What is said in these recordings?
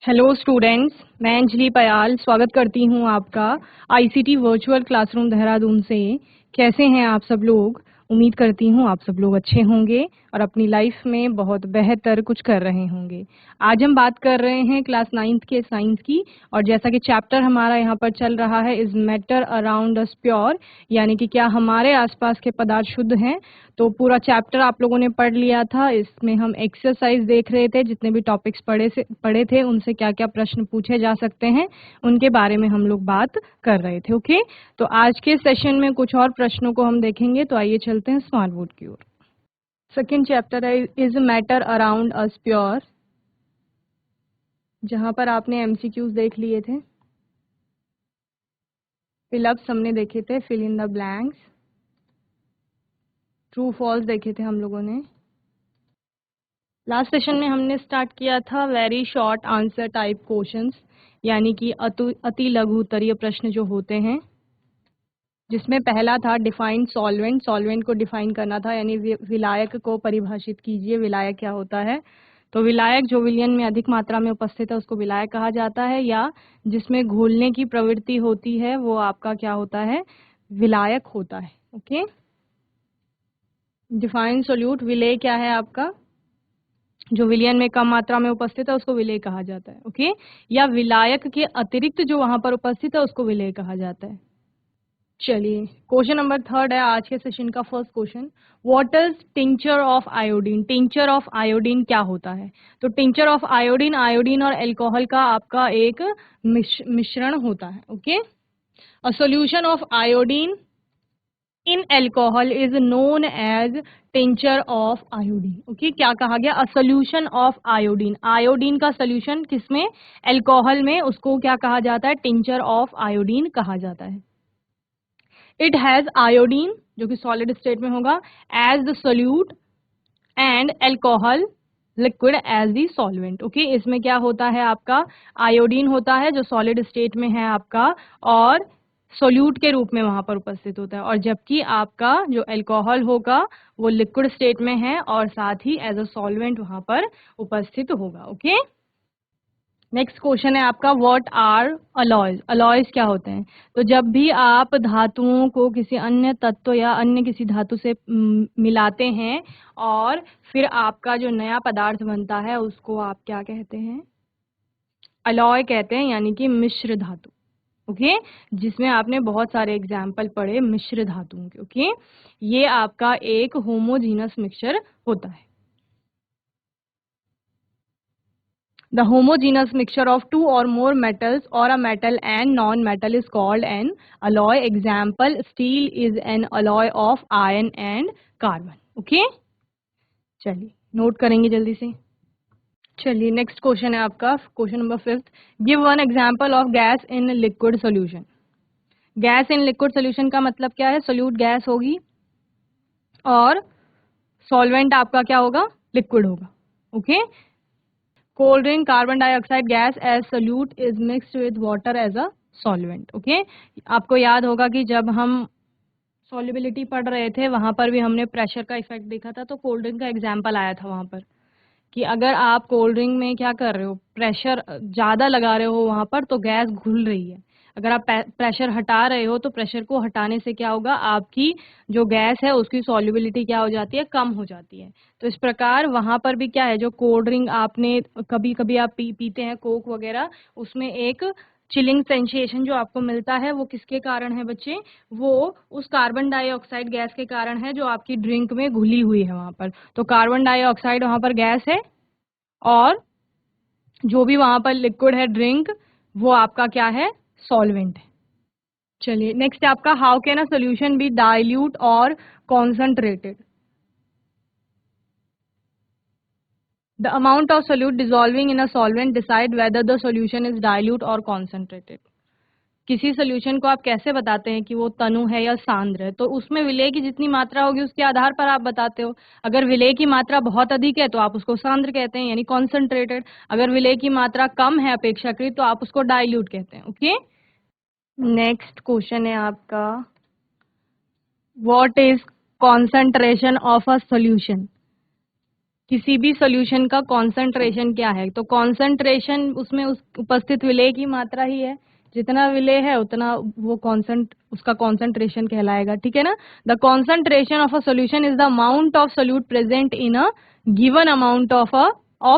Hello students, मैं अंजलि पयाल स्वागत करती हूं आपका आईसीटी वर्चुअल क्लासरूम देहरादून से। कैसे हैं आप सब लोग? उम्मीद करती हूं आप सब लोग अच्छे होंगे और अपनी लाइफ में बहुत बेहतर कुछ कर रहे होंगे। आज हम बात कर रहे हैं क्लास 9th के साइंस की, और जैसा कि चैप्टर हमारा यहाँ पर चल रहा है is matter around us pure, यानी कि क्या हमारे आसपास के पदार्थ शुद्ध हैं। तो पूरा चैप्टर आप लोगों ने पढ़ लिया था। इसमें हम एक्सरसाइज देख रहे थे, जितने भी टॉपिक्स पढ़े थे उनसे क्या क्या प्रश्न पूछे जा सकते हैं उनके बारे में हम लोग बात कर रहे थे। ओके, तो आज के सेशन में कुछ और प्रश्नों को हम देखेंगे। तो आइए चलते हैं स्मार्ट बोर्ड की ओर। सेकेंड चैप्टर है is matter around us pure, जहां पर आपने एमसीक्यूज देख लिए थे, फिलअप्स हमने देखे थे, fill in the blanks, true false देखे थे हम लोगों ने। लास्ट सेशन में हमने स्टार्ट किया था very short answer type questions, यानी कि अति लघु उत्तरीय प्रश्न जो होते हैं, जिसमें पहला था डिफाइन सॉल्वेंट। सॉल्वेंट को डिफाइन करना था, यानी विलायक को परिभाषित कीजिए, विलायक क्या होता है। तो विलायक जो विलयन में अधिक मात्रा में उपस्थित है उसको विलायक कहा जाता है, या जिसमें घुलने की प्रवृत्ति होती है वो आपका क्या होता है, विलायक होता है। ओके, डिफाइन सोल्यूट, विलेय क्या है आपका, जो विलयन में कम मात्रा में उपस्थित है उसको विलेय कहा जाता है। ओके, या विलायक के अतिरिक्त जो वहां पर उपस्थित है उसको विलेय कहा जाता है। चलिए, क्वेश्चन नंबर 3 है आज के सेशन का first question. What is tincture of iodine? Tincture of iodine क्या होता है? तो टिंचर ऑफ आयोडीन, आयोडीन और अल्कोहल का आपका एक मिश्रण होता है। Okay, a solution of iodine in alcohol is known as tincture of iodine. Okay, क्या कहा गया? A solution of iodine, iodine का सोल्यूशन किसमें? अल्कोहल में, उसको क्या कहा जाता है? टिंचर ऑफ आयोडीन कहा जाता है। इट हैज आयोडीन, जो कि सॉलिड स्टेट में होगा, as the solute and alcohol liquid as the solvent. Okay, इसमें क्या होता है आपका? आयोडीन होता है जो सॉलिड स्टेट में है आपका, और सोल्यूट के रूप में वहां पर उपस्थित होता है, और जबकि आपका जो अल्कोहल होगा वो लिक्विड स्टेट में है और साथ ही एज अ सॉल्वेंट वहां पर उपस्थित होगा। ओके, नेक्स्ट क्वेश्चन है आपका व्हाट आर अलॉयज? अलॉयज क्या होते हैं? तो जब भी आप धातुओं को किसी अन्य तत्व या अन्य किसी धातु से मिलाते हैं और फिर आपका जो नया पदार्थ बनता है उसको आप क्या कहते हैं? अलॉय कहते हैं, यानी कि मिश्र धातु। ओके, जिसमें आपने बहुत सारे एग्जाम्पल पढ़े मिश्र धातुओं के। ओके, ये आपका एक होमोजीनस मिक्सचर होता है। The homogeneous mixture of two or more metals or a metal and non-metal is called an alloy. Example, steel is an alloy of iron and carbon. Okay? चलिए note करेंगे जल्दी से। चलिए, नेक्स्ट क्वेश्चन है आपका question number 5। Give one example of gas in liquid solution. Gas in liquid solution का मतलब क्या है? सोल्यूट गैस होगी और सॉल्वेंट आपका क्या होगा? लिक्विड होगा। Okay, cold drink, carbon dioxide gas as solute is mixed with water as a solvent. Okay, आपको याद होगा कि जब हम सॉल्युबिलिटी पढ़ रहे थे वहां पर भी हमने प्रेशर का इफेक्ट देखा था, तो कोल्ड ड्रिंक का एग्जाम्पल आया था वहां पर कि अगर आप कोल्ड ड्रिंक में क्या कर रहे हो, प्रेशर ज़्यादा लगा रहे हो वहां पर, तो गैस घुल रही है। अगर आप प्रेशर हटा रहे हो तो प्रेशर को हटाने से क्या होगा, आपकी जो गैस है उसकी सॉल्युबिलिटी क्या हो जाती है? कम हो जाती है। तो इस प्रकार वहां पर भी क्या है, जो कोल्ड ड्रिंक आपने कभी कभी आप पीते हैं कोक वगैरह, उसमें एक चिलिंग सेंसेशन जो आपको मिलता है वो किसके कारण है बच्चे? वो उस कार्बन डाइऑक्साइड गैस के कारण है जो आपकी ड्रिंक में घुली हुई है वहां पर। तो कार्बन डाइऑक्साइड वहां पर गैस है, और जो भी वहां पर लिक्विड है ड्रिंक, वो आपका क्या है? सॉल्वेंट है। चलिए, नेक्स्ट है आपका how can a solution be dilute और concentrated? The amount of solute dissolving in a solvent decide whether the solution is dilute और कॉन्सेंट्रेटेड। किसी सोल्यूशन को आप कैसे बताते हैं कि वो तनु है या सांद्र है? तो उसमें विलेय की जितनी मात्रा होगी उसके आधार पर आप बताते हो। अगर विलेय की मात्रा बहुत अधिक है तो आप उसको सांद्र कहते हैं, यानी कॉन्सेंट्रेटेड। अगर विलेय की मात्रा कम है अपेक्षाकृत तो आप उसको डाइल्यूट कहते हैं। ओके, नेक्स्ट क्वेश्चन है आपका what is concentration of a solution? किसी भी सॉल्यूशन का कॉन्सेंट्रेशन क्या है, तो कॉन्सेंट्रेशन उसमें उपस्थित विलेय की मात्रा ही है, जितना विलेय है उतना वो उसका कॉन्सेंट्रेशन कहलाएगा, ठीक है ना। The concentration of a solution is the amount of solute present in a given amount of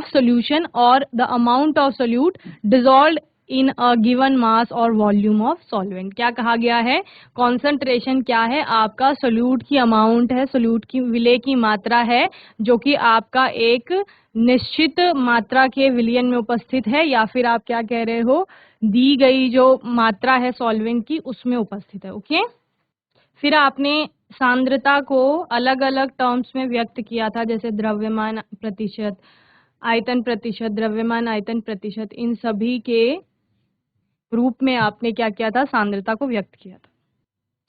solution और the amount of solute dissolved in a given mass और वॉल्यूम ऑफ सॉल्वेंट। क्या कहा गया है, कॉन्सेंट्रेशन क्या है, आपका सोल्यूट की अमाउंट है, सोल्यूट की विलेय की मात्रा है, जो कि आपका एक निश्चित मात्रा के विलयन में उपस्थित है, या फिर आप क्या कह रहे हो, दी गई जो मात्रा है सॉल्वेंट की उसमें उपस्थित है। ओके, फिर आपने सांद्रता को अलग अलग टर्म्स में व्यक्त किया था, जैसे द्रव्यमान प्रतिशत, आयतन प्रतिशत, द्रव्यमान आयतन प्रतिशत, इन सभी के रूप में आपने क्या किया था, सांद्रता को व्यक्त किया था।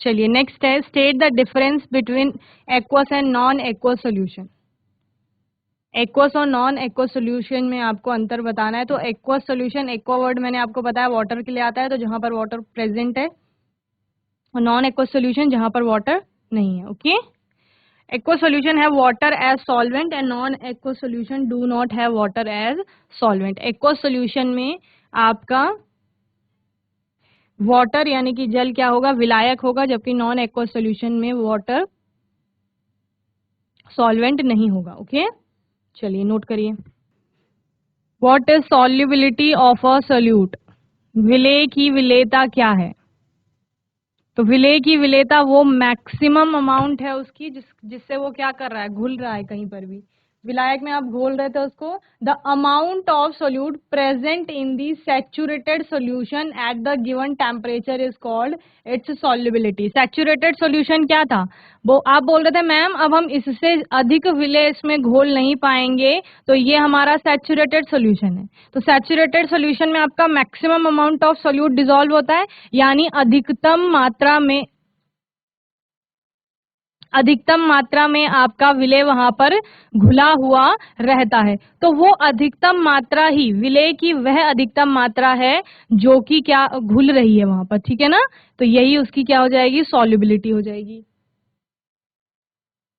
चलिए नेक्स्ट है, state the difference between aqueous and non aqueous solution. Aqueous और नॉन एक्वस सॉल्यूशन में आपको अंतर बताना है। तो एक्वस सॉल्यूशन, एक्वा वर्ड मैंने आपको बताया वाटर के लिए आता है, तो जहां पर वाटर प्रेजेंट है, और नॉन एक्वस सॉल्यूशन जहां पर वाटर नहीं है। Okay, aqueous solution have water as solvent and non aqueous solution do not have water as solvent। aqueous solution में आपका वाटर यानी कि जल क्या होगा, विलायक होगा, जबकि नॉन एक्वस सॉल्यूशन में वाटर सॉल्वेंट नहीं होगा। ओके, चलिए नोट करिए। What is solubility of a solute, विलेय की विलेयता क्या है। तो विलेय की विलेयता वो मैक्सिमम अमाउंट है उसकी जिससे वो क्या कर रहा है, घुल रहा है कहीं पर भी। विलायक में आप घोल रहे थे उसको, the amount of solute present in the saturated solution at the given temperature is called its solubility. Saturated solution क्या था, वो आप बोल रहे थे मैम अब हम इससे अधिक विलेय इसमें घोल नहीं पाएंगे, तो ये हमारा सैचुरेटेड सोल्यूशन है। तो सैचुरेटेड सोल्यूशन में आपका maximum amount of solute dissolve होता है, यानी अधिकतम मात्रा में आपका विलेय वहां पर घुला हुआ रहता है। तो वो अधिकतम मात्रा ही, विलेय की वह अधिकतम मात्रा है जो कि क्या घुल रही है वहां पर, ठीक है ना। तो यही उसकी क्या हो जाएगी, सॉल्युबिलिटी हो जाएगी।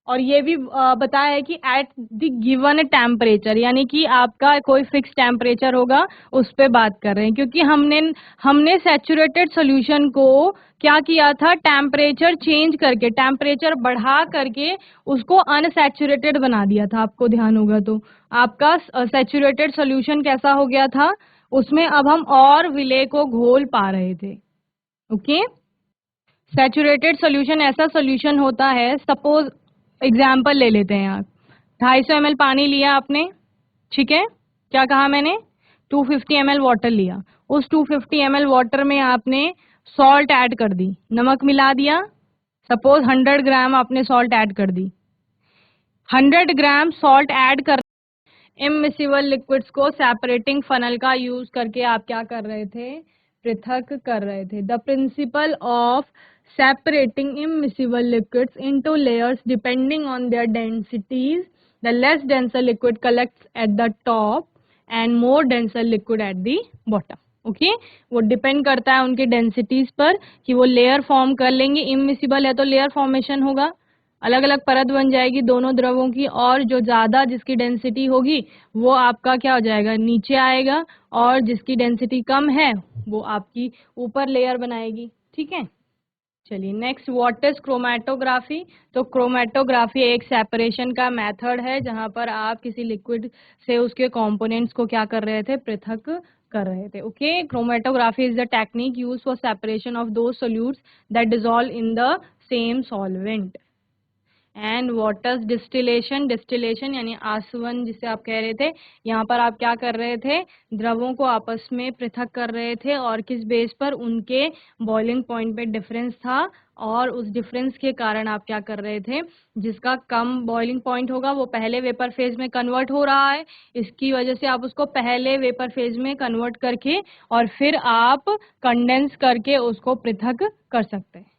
और ये भी बताया है कि एट द गिवन टेम्परेचर, यानी कि आपका कोई फिक्स टेम्परेचर होगा उस पे बात कर रहे हैं, क्योंकि हमने सैचुरेटेड सॉल्यूशन को क्या किया था, टेम्परेचर चेंज करके, टेम्परेचर बढ़ा करके उसको अनसैचुरेटेड बना दिया था। आपको ध्यान होगा तो आपका सैचुरेटेड सॉल्यूशन कैसा हो गया था, उसमें अब हम और विलेय को घोल पा रहे थे। ओके, सैचुरेटेड सॉल्यूशन ऐसा सॉल्यूशन होता है, सपोज एग्जाम्पल ले लेते हैं आप, 250 ml पानी लिया आपने, ठीक है, क्या कहा मैंने, 250 ml वाटर लिया, उस 250 ml वाटर में आपने सॉल्ट ऐड कर दी, नमक मिला दिया, सपोज 100 ग्राम आपने सॉल्ट ऐड कर दी। 100 ग्राम सॉल्ट ऐड कर, इममिसिबल लिक्विड्स को सेपरेटिंग फनल का यूज करके आप क्या कर रहे थे, पृथक कर रहे थे। The principle of separating immiscible liquids into layers depending on their densities, the less denser liquid collects at the top and more denser liquid at the bottom। Okay, वो डिपेंड करता है उनके डेंसिटीज पर कि वो लेयर फॉर्म कर लेंगे। इममिसिबल है तो लेयर फॉर्मेशन होगा, अलग अलग परत बन जाएगी दोनों द्रवों की, और जो ज्यादा जिसकी डेंसिटी होगी वो आपका क्या हो जाएगा, नीचे आएगा, और जिसकी डेंसिटी कम है वो आपकी ऊपर लेयर बनाएगी। ठीक है, चलिए नेक्स्ट, व्हाट इज क्रोमेटोग्राफी। तो क्रोमेटोग्राफी एक सेपरेशन का मेथड है जहां पर आप किसी लिक्विड से उसके कंपोनेंट्स को क्या कर रहे थे, पृथक कर रहे थे। Okay, chromatography is the technique used for separation of those solutes that dissolve in the same solvent. And water distillation, distillation यानी आसवन जिसे आप कह रहे थे, यहाँ पर आप क्या कर रहे थे, द्रवों को आपस में पृथक कर रहे थे, और किस बेस पर, उनके बॉइलिंग पॉइंट पे डिफरेंस था, और उस डिफरेंस के कारण आप क्या कर रहे थे, जिसका कम बॉइलिंग पॉइंट होगा वो पहले वेपर फेज में कन्वर्ट हो रहा है, इसकी वजह से आप उसको पहले वेपर फेज में कन्वर्ट करके और फिर आप कंडेंस करके उसको पृथक कर सकते हैं।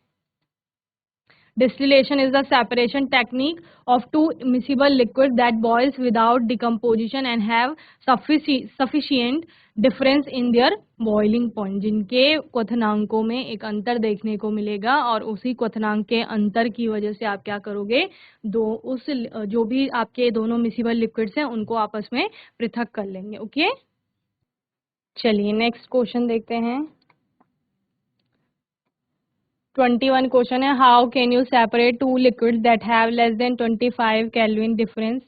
Distillation is the separation technique of two miscible liquids that boils without decomposition and have sufficient difference in their boiling point, जिनके क्वथनांकों में एक अंतर देखने को मिलेगा और उसी क्वथनांक के अंतर की वजह से आप क्या करोगे, जो भी आपके दोनों मिसिबल लिक्विड्स हैं उनको आपस में पृथक कर लेंगे। ओके, चलिए नेक्स्ट क्वेश्चन देखते हैं। 21 क्वेश्चन है, how can you separate two liquids that have less than 25 kelvin difference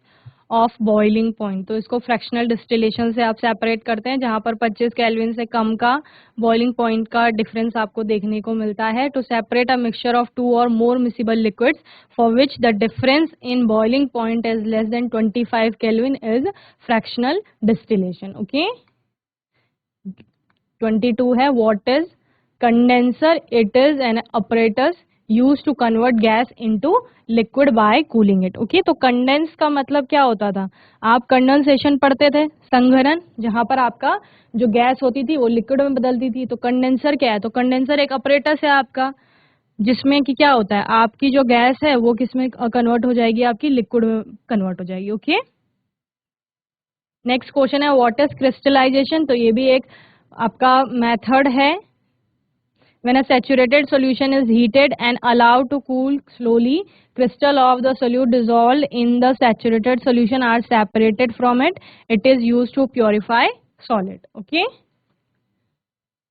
of boiling point. तो इसको फ्रैक्शनल डिस्टिलेशन से आप सेपरेट करते हैं, जहां पर 25 केल्विन से कम का बॉइलिंग पॉइंट का डिफरेंस आपको देखने को मिलता है। To separate a mixture of 2 और more miscible liquids for which the difference in boiling point is less than 25 kelvin is fractional distillation. Okay, 22 है, what is condenser? It is an apparatus used to convert gas into liquid by cooling it। Okay, तो condense का मतलब क्या होता था? आप condensation पढ़ते थे, संघनन, जहां पर आपका जो गैस होती थी वो लिक्विड में बदलती थी। तो कंडेंसर क्या है? तो कंडेंसर एक अपरेटस है आपका, जिसमें कि क्या होता है, आपकी जो गैस है वो किसमें कन्वर्ट हो जाएगी? आपकी लिक्विड में कन्वर्ट हो जाएगी। ओके, नेक्स्ट क्वेश्चन है, व्हाट इज क्रिस्टलाइजेशन? तो ये भी एक आपका मेथड है। When a saturated solution is heated and allowed to cool slowly, crystal of the solute dissolved in the saturated solution are separated from it. It is used to purify solid. Okay?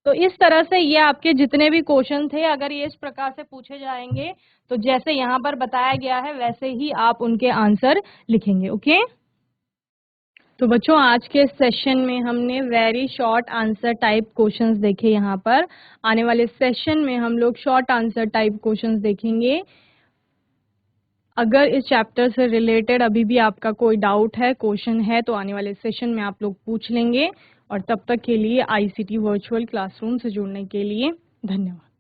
तो इस तरह से ये आपके जितने भी question थे, अगर ये इस प्रकार से पूछे जाएंगे तो जैसे यहाँ पर बताया गया है वैसे ही आप उनके आंसर लिखेंगे। ओके, तो बच्चों आज के सेशन में हमने very short answer type questions देखे। यहाँ पर आने वाले सेशन में हम लोग शॉर्ट आंसर टाइप क्वेश्चंस देखेंगे। अगर इस चैप्टर से रिलेटेड अभी भी आपका कोई डाउट है, क्वेश्चन है, तो आने वाले सेशन में आप लोग पूछ लेंगे। और तब तक के लिए ICT वर्चुअल क्लासरूम से जुड़ने के लिए धन्यवाद।